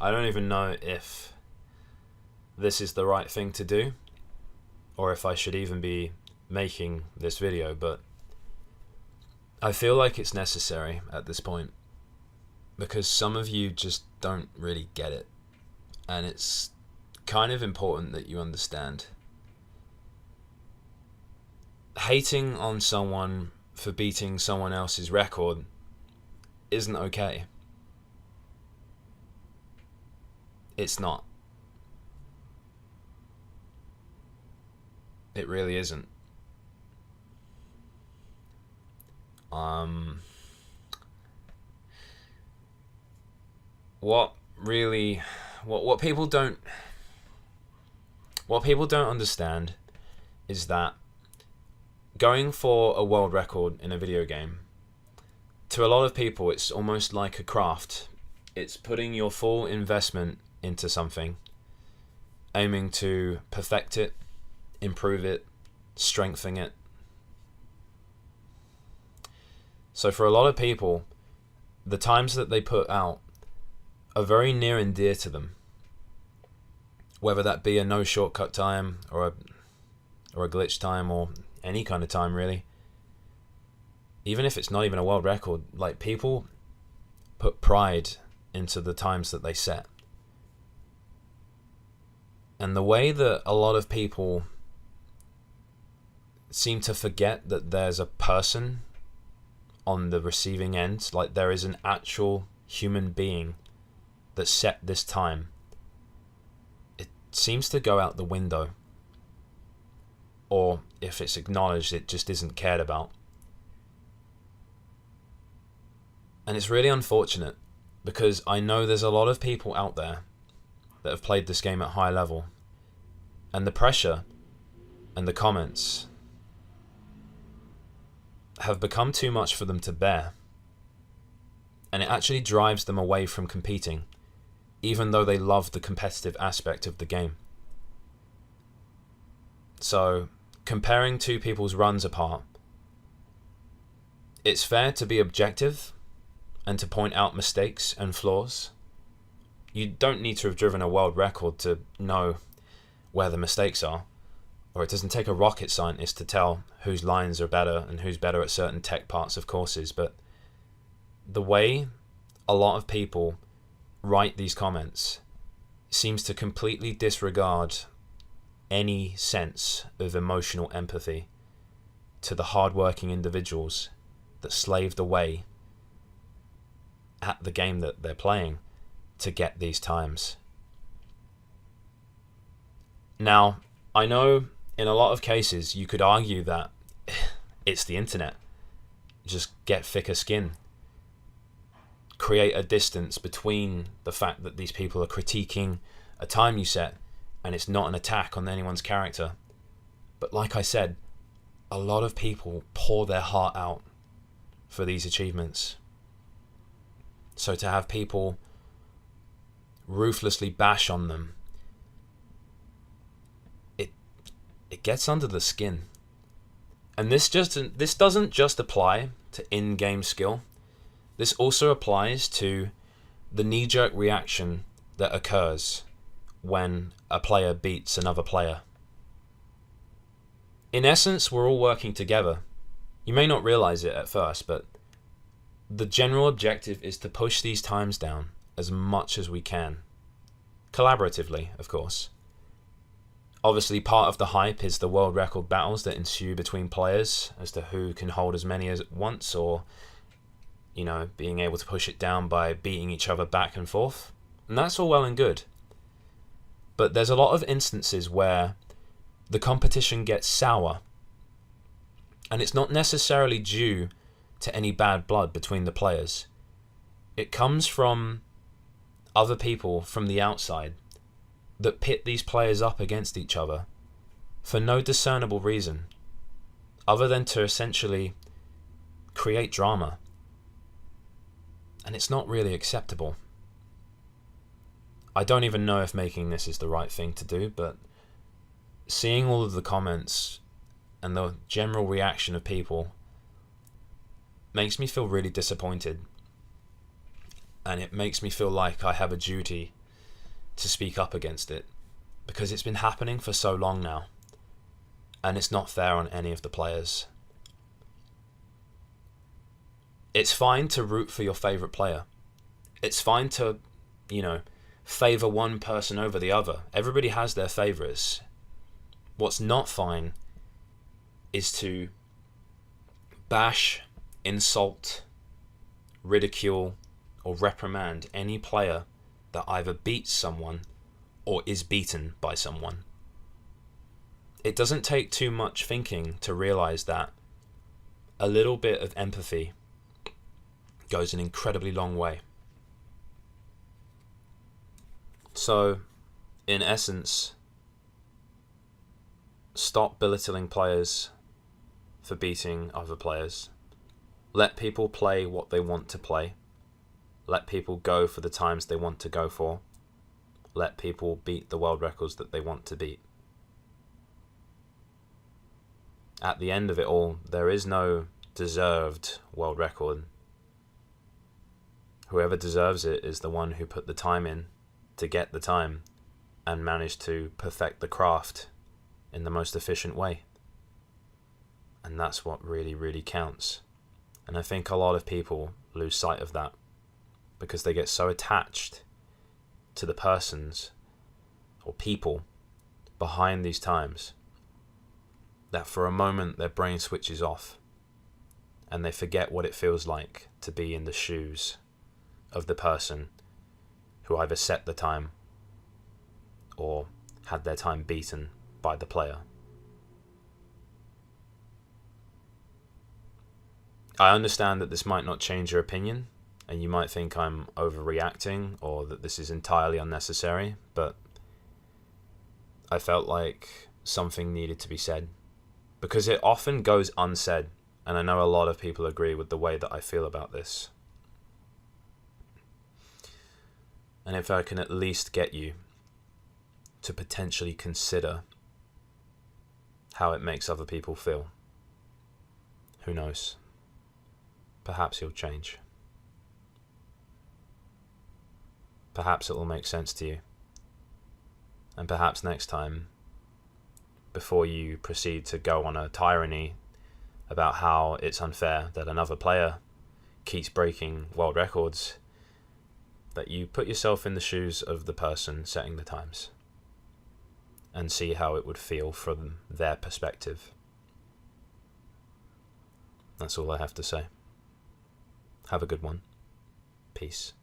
I don't even know if this is the right thing to do, or if I should even be making this video, but I feel like it's necessary at this point, because some of you just don't really get it, and it's kind of important that you understand. Hating on someone for beating someone else's record isn't okay. It's not. It really isn't. What people don't understand is that going for a world record in a video game, to a lot of people, it's almost like a craft. It's putting your full investment into something, aiming to perfect it, improve it, strengthen it. So for a lot of people, the times that they put out are very near and dear to them. Whether that be a no shortcut time or a glitch time or any kind of time really. Even if it's not even a world record, like, people put pride into the times that they set. And the way that a lot of people seem to forget that there's a person on the receiving end, like there is an actual human being that set this time, it seems to go out the window. Or if it's acknowledged, it just isn't cared about. And it's really unfortunate, because I know there's a lot of people out there that have played this game at high level, and the pressure and the comments have become too much for them to bear, and it actually drives them away from competing, even though they love the competitive aspect of the game. So, comparing two people's runs apart, it's fair to be objective and to point out mistakes and flaws. You don't need to have driven a world record to know where the mistakes are, or it doesn't take a rocket scientist to tell whose lines are better and who's better at certain tech parts of courses. But the way a lot of people write these comments seems to completely disregard any sense of emotional empathy to the hardworking individuals that slaved away at the game that they're playing to get these times. Now, I know in a lot of cases you could argue that it's the internet. Just get thicker skin. Create a distance between the fact that these people are critiquing a time you set, and it's not an attack on anyone's character. But like I said, a lot of people pour their heart out for these achievements. So to have people ruthlessly bash on them, it gets under the skin. And this doesn't just apply to in-game skill. This also applies to the knee-jerk reaction that occurs when a player beats another player. In essence, we're all working together. You may not realize it at first, but the general objective is to push these times down as much as we can. Collaboratively, of course. Obviously, part of the hype is the world record battles that ensue between players as to who can hold as many as once, or, you know, being able to push it down by beating each other back and forth. And that's all well and good. But there's a lot of instances where the competition gets sour. And it's not necessarily due to any bad blood between the players. It comes from other people from the outside that pit these players up against each other for no discernible reason other than to essentially create drama. And it's not really acceptable. I don't even know if making this is the right thing to do, but seeing all of the comments and the general reaction of people makes me feel really disappointed. And it makes me feel like I have a duty to speak up against it, because it's been happening for so long now, and it's not fair on any of the players. It's fine to root for your favourite player. It's fine to, favour one person over the other. Everybody has their favourites. What's not fine is to bash, insult, ridicule, or reprimand any player that either beats someone or is beaten by someone. It doesn't take too much thinking to realise that a little bit of empathy goes an incredibly long way. So, in essence, stop belittling players for beating other players. Let people play what they want to play. Let people go for the times they want to go for. Let people beat the world records that they want to beat. At the end of it all, there is no deserved world record. Whoever deserves it is the one who put the time in to get the time and managed to perfect the craft in the most efficient way. And that's what really, really counts. And I think a lot of people lose sight of that because they get so attached to the persons or people behind these times that for a moment their brain switches off and they forget what it feels like to be in the shoes of the person who either set the time or had their time beaten by the player. I understand that this might not change your opinion, and you might think I'm overreacting or that this is entirely unnecessary, but I felt like something needed to be said, because it often goes unsaid, and I know a lot of people agree with the way that I feel about this. And if I can at least get you to potentially consider how it makes other people feel, who knows? Perhaps you'll change. Perhaps it will make sense to you. And perhaps next time, before you proceed to go on a tyranny about how it's unfair that another player keeps breaking world records, that you put yourself in the shoes of the person setting the times and see how it would feel from their perspective. That's all I have to say. Have a good one. Peace.